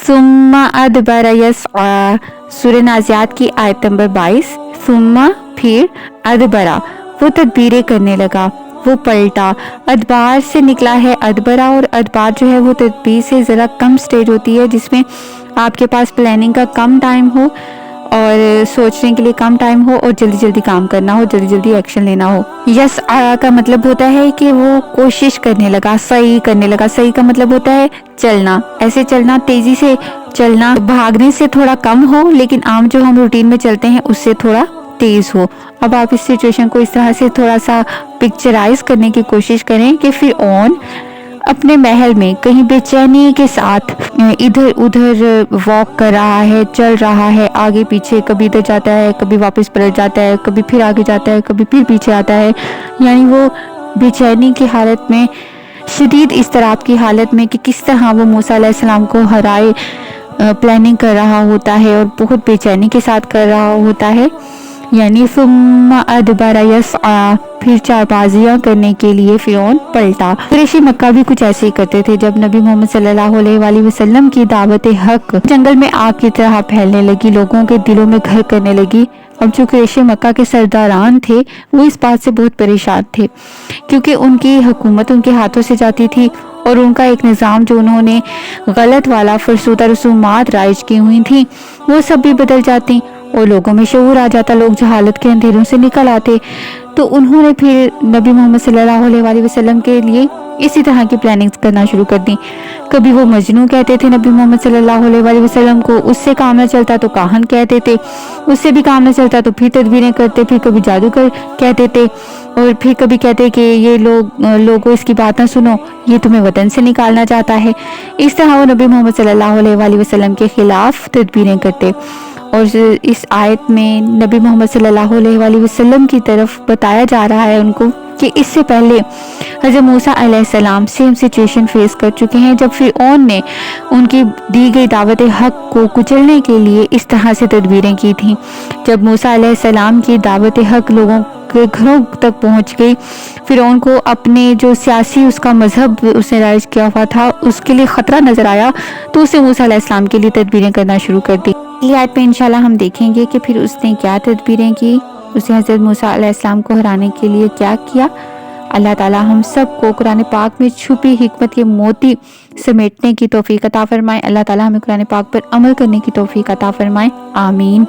सुम्मा अदबर यसआ, सूरह नाज़ियात की आयत नंबर 22। सुम्मा फिर, अदबरा वो तदबीरें करने लगा, वो पलटा। अदबार से निकला है अदबरा, और अदबार जो है वो तदबीर से ज़रा कम स्टेज होती है, जिसमें आपके पास प्लानिंग का कम टाइम हो और सोचने के लिए कम टाइम हो और जल्दी जल्दी काम करना हो, जल्दी जल्दी एक्शन लेना हो। यस आ का मतलब होता है कि वो कोशिश करने लगा, सही करने लगा। सही का मतलब होता है चलना, ऐसे चलना, तेजी से चलना, भागने से थोड़ा कम हो लेकिन आम जो हम रूटीन में चलते हैं उससे थोड़ा तेज हो। अब आप इस सिचुएशन को इस तरह से थोड़ा सा पिक्चराइज करने की कोशिश करें कि फिरऔन अपने महल में कहीं बेचैनी के साथ इधर उधर वॉक कर रहा है, चल रहा है, आगे पीछे, कभी इधर जाता है, कभी वापस पलट जाता है, कभी फिर आगे जाता है, कभी फिर पीछे आता है। यानी वो बेचैनी की हालत में, शदीद इस्तराब की हालत में कि किस तरह वो मूसा अलैहिस्सलाम को हराए प्लानिंग कर रहा होता है, और बहुत बेचैनी के साथ कर रहा होता है। यानी सुम्मा अदबरा यसआ, फिर चारबाजियां करने के लिए फिरौन पलटा। कुरैशी मक्का भी कुछ ऐसे ही करते थे। जब नबी मोहम्मद सल्लल्लाहु अलैहि वसल्लम की दावत हक जंगल में आग की तरह फैलने लगी, लोगों के दिलों में घर करने लगी, अब जो कुरैशी मक्का के सरदारान थे वो इस बात से बहुत परेशान थे, क्योंकि उनकी हुकूमत उनके हाथों से जाती थी और उनका एक निज़ाम जो उन्होंने गलत वाला फरसूदा रसूमात राइज की हुई थी वो सब भी बदल जाती और लोगों में शऊर आ जाता, लोग जहालत के अंधेरों से निकल आते। तो उन्होंने फिर नबी मोहम्मद सल्लल्लाहु अलैहि वसल्लम के लिए इसी तरह की प्लानिंग करना शुरू कर दी। कभी वो मजनू कहते थे नबी मोहम्मद सल्लल्लाहु अलैहि वसल्लम को, उससे काम न चलता तो काहन कहते थे, उससे भी काम न चलता तो फिर तदबीरें करते, फिर कभी जादूगर कहते थे, और फिर कभी कहते कि ये लोगों इसकी बात ना सुनो, ये तुम्हें वतन से निकालना चाहता है। इस तरह वो नबी मोहम्मद सल्लल्लाहु अलैहि वसल्लम के खिलाफ तदबीरें करते। और इस आयत में नबी मोहम्मद सल्लल्लाहु अलैहि वसल्लम की तरफ बताया जा रहा है उनको कि इससे पहले हज़रत मूसा अलैहिस्सलाम सेम सिचुएशन फेस कर चुके हैं, जब फिरऔन ने उनकी दी गई दावत हक को कुचलने के लिए इस तरह से तदबीरें की थी। जब मूसा अलैहिस्सलाम की दावत हक लोगों के घरों तक पहुंच गई, फिरऔन को अपने जो सियासी उसका मजहब उसने राइज किया हुआ था उसके लिए ख़तरा नज़र आया, तो उसने मूसा अलैहिस्सलाम के लिए तदबीरें करना शुरू कर दी। अगली आयत में इंशाल्लाह हम देखेंगे कि फिर उसने क्या तदबीरें की, उसने हज़रत मूसा अलैहिस्सलाम को हराने के लिए क्या किया। अल्लाह ताला हम सब को कुरान पाक में छुपी हिकमत के मोती समेटने की तौफीक अता फरमाए। अल्लाह ताला हमें कुरान पाक पर अमल करने की तौफीक अता फरमाए। आमीन।